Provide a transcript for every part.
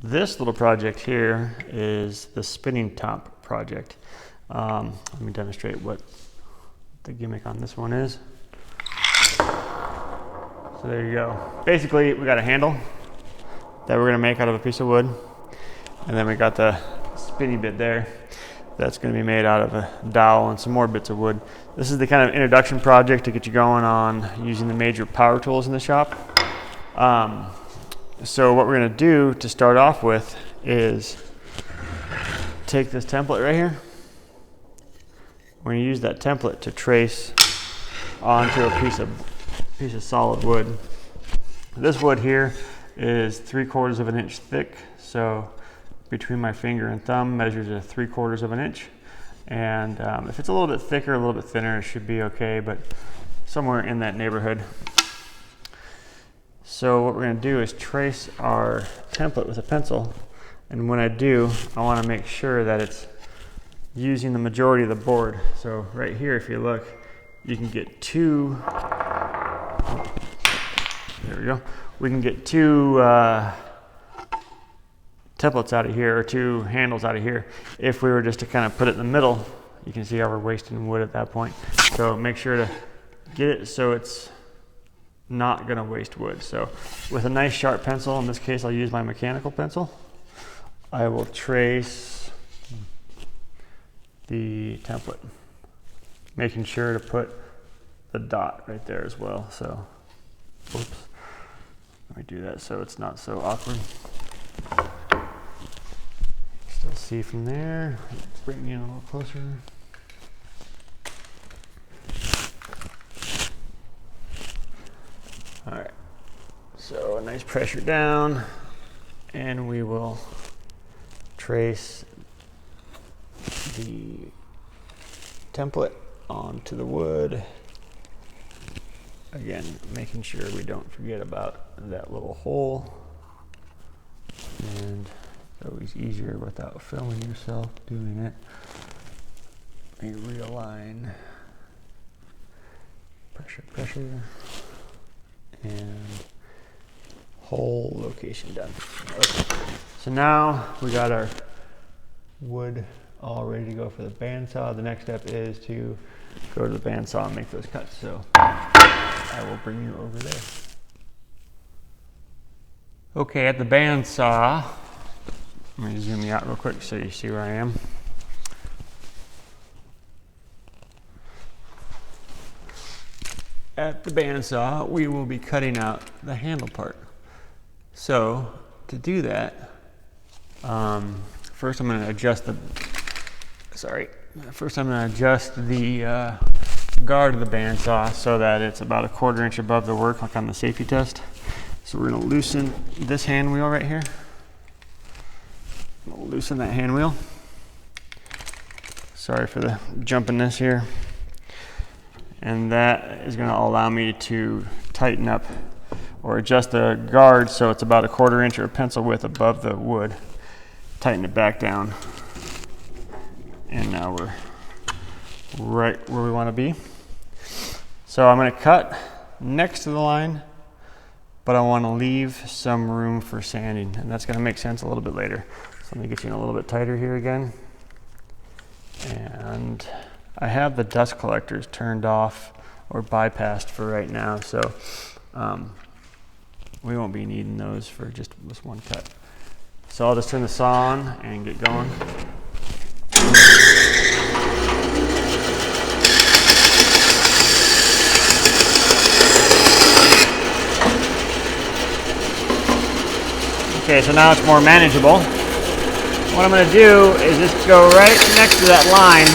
This little project here is the spinning top project. Let me demonstrate what the gimmick on this one is. So there you go. Basically, we got a handle that we're gonna make out of a piece of wood. And then we got the spinny bit there. That's gonna be made out of a dowel and some more bits of wood. This is the kind of introduction project to get you going on using the major power tools in the shop. So what we're gonna do to start off with is take this template right here. We're gonna use that template to trace onto a piece of solid wood. This wood here is 3/4 of an inch thick. So between my finger and thumb measures a 3/4 of an inch. And if it's a little bit thicker, a little bit thinner, it should be okay, but somewhere in that neighborhood. So what we're gonna do is trace our template with a pencil. And when I do, I wanna make sure that it's using the majority of the board. So right here, if you look, you can get two, there we go. We can get two templates out of here, or two handles out of here. If we were just to kind of put it in the middle, you can see how we're wasting wood at that point. So make sure to get it so it's not gonna waste wood. So with a nice sharp pencil, in this case I'll use my mechanical pencil, I will trace the template, making sure to put the dot right there as well. So, oops, let me do that so it's not so awkward. Still see from there, bring you in a little closer. All right, so a nice pressure down, and we will trace the template onto the wood. Again, making sure we don't forget about that little hole. And it's always easier without filming yourself doing it. We realign. Pressure, pressure. And hole location done. Okay. So now we got our wood all ready to go for the bandsaw. The next step is to go to the bandsaw and make those cuts. So I will bring you over there. Okay, at the bandsaw, let me zoom you out real quick so you see where I am. At the bandsaw, we will be cutting out the handle part. So to do that, first I'm going to adjust the guard of the bandsaw so that it's about 1/4 inch above the work, like on the safety test. So we're going to loosen this hand wheel right here. We'll loosen that hand wheel. Sorry for the jumpiness here. And that is going to allow me to tighten up or adjust the guard so it's about 1/4 inch or pencil width above the wood. Tighten it back down. And now we're right where we want to be. So I'm going to cut next to the line, but I want to leave some room for sanding, and that's going to make sense a little bit later. So let me get you in a little bit tighter here again. And I have the dust collectors turned off or bypassed for right now, so we won't be needing those for just this one cut. So I'll just turn the saw on and get going. Okay, so now it's more manageable. What I'm going to do is just go right next to that line.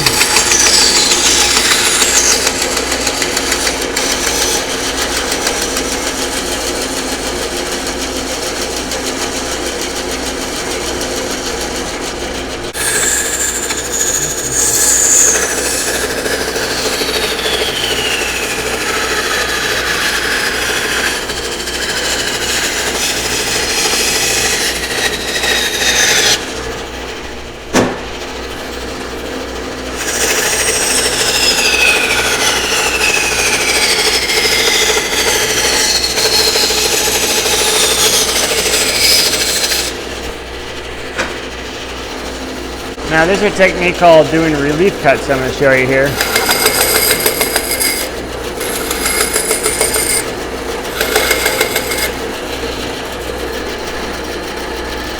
Now this is a technique called doing relief cuts I'm going to show you here.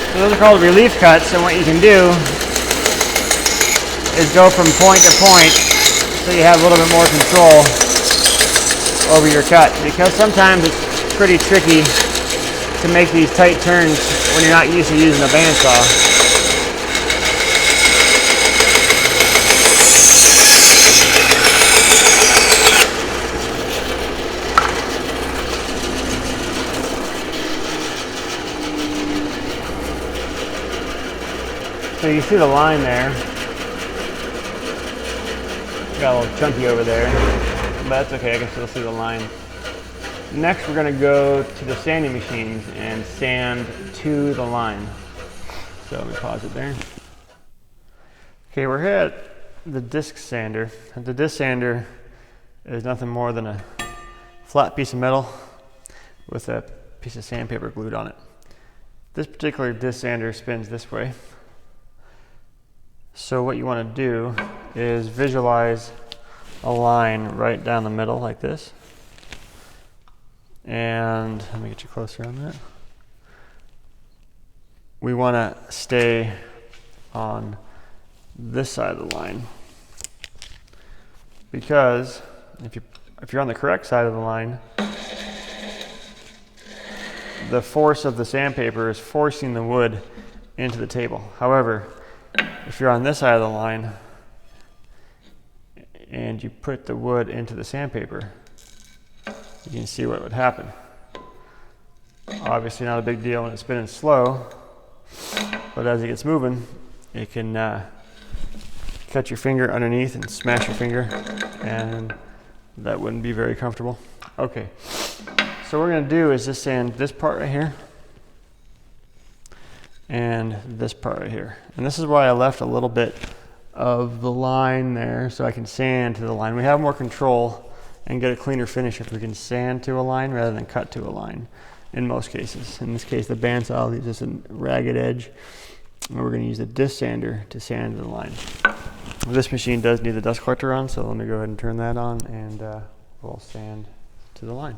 So those are called relief cuts, and what you can do is go from point to point so you have a little bit more control over your cut, because sometimes it's pretty tricky to make these tight turns when you're not used to using a bandsaw. So you see the line there. Got a little chunky over there, but that's okay, I can still see the line. Next we're going to go to the sanding machines and sand to the line. So let me pause it there. Okay, we're here at the disc sander. And the disc sander is nothing more than a flat piece of metal with a piece of sandpaper glued on it. This particular disc sander spins this way. So what you want to do is visualize a line right down the middle like this. And let me get you closer on that. We want to stay on this side of the line, because if you're on the correct side of the line, the force of the sandpaper is forcing the wood into the table. However, if you're on this side of the line and you put the wood into the sandpaper, you can see what would happen. Obviously not a big deal when it's spinning slow, but as it gets moving, it can cut your finger underneath and smash your finger, and that wouldn't be very comfortable. Okay, so what we're going to do is just sand this part right here and this part right here. And this is why I left a little bit of the line there, so I can sand to the line. We have more control and get a cleaner finish if we can sand to a line rather than cut to a line in most cases. In this case, the bandsaw leaves us a ragged edge, and we're going to use the disc sander to sand to the line. This machine does need the dust collector on, so let me go ahead and turn that on, and we'll sand to the line.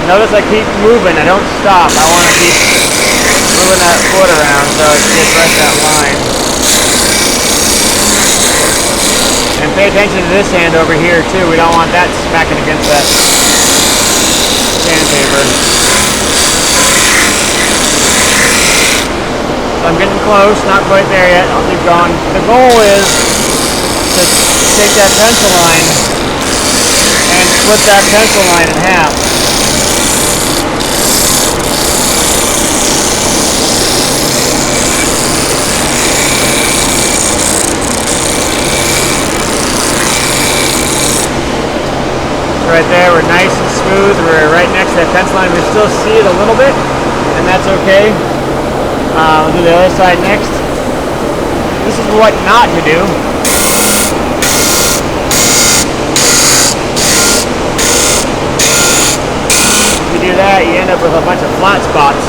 Notice I keep moving, I don't stop. I want to keep moving that foot around so it gets right to that line. And pay attention to this hand over here too. We don't want that smacking against that sandpaper. So I'm getting close, not quite there yet. I'll keep going. The goal is to take that pencil line and split that pencil line in half. Right there, we're nice and smooth. We're right next to that pencil line. We still see it a little bit, and that's okay. We'll do the other side next. This is what not to do. If you do that, you end up with a bunch of flat spots.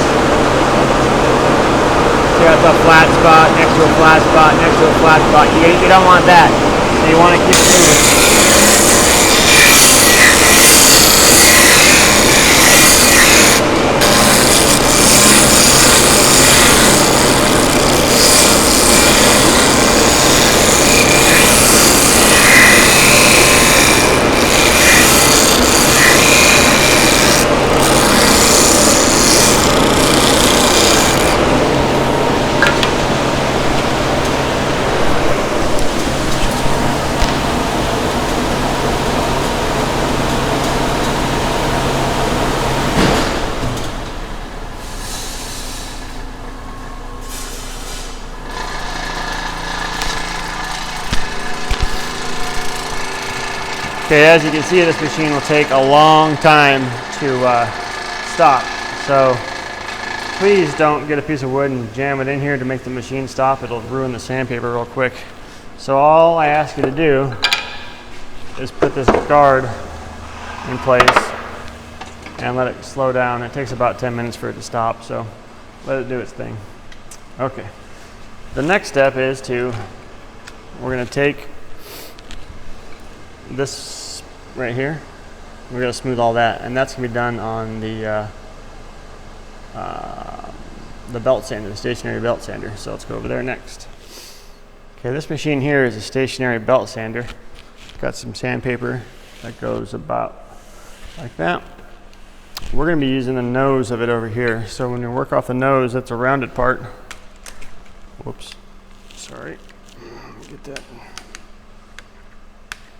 So that's a flat spot, next to a flat spot, next to a flat spot. You don't want that. So you want to keep moving. Okay, as you can see, this machine will take a long time to stop. So please don't get a piece of wood and jam it in here to make the machine stop. It'll ruin the sandpaper real quick. So all I ask you to do is put this guard in place and let it slow down. It takes about 10 minutes for it to stop, so let it do its thing. Okay. The next step is we're going to take this right here. We're going to smooth all that, and that's going to be done on the belt sander, the stationary belt sander. So let's go over there next. Okay, this machine here is a stationary belt sander. Got some sandpaper that goes about like that. We're going to be using the nose of it over here. So when you work off the nose, that's a rounded part. Whoops, sorry. Get that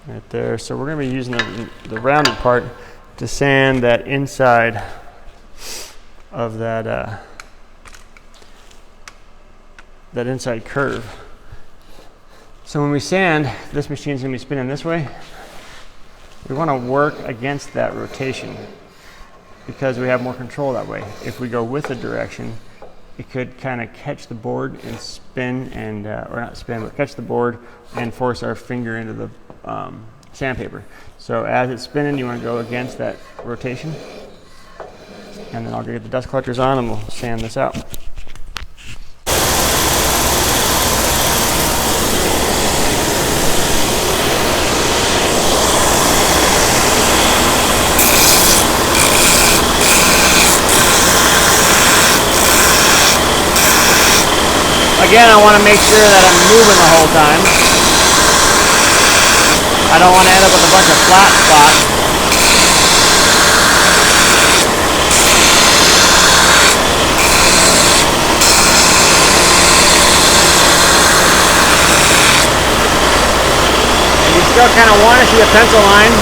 right there. So we're going to be using the rounded part to sand that inside of that inside curve. So when we sand, this machine's going to be spinning this way. We want to work against that rotation because we have more control that way. If we go with the direction, it could kind of catch the board and spin and, or not spin, but catch the board and force our finger into the sandpaper. So as it's spinning, you want to go against that rotation. And then I'll get the dust collectors on and we'll sand this out. Again, I want to make sure that I'm moving the whole time. I don't want to end up with a bunch of flat spots. And you still kind of want to see a pencil line.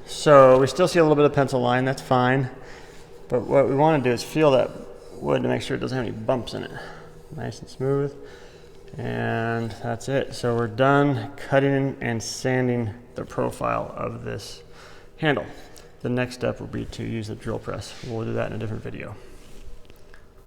So we still see a little bit of pencil line, that's fine. But what we want to do is feel that wood to make sure it doesn't have any bumps in it. Nice and smooth. And that's it. So we're done cutting and sanding the profile of this handle. The next step will be to use the drill press. We'll do that in a different video.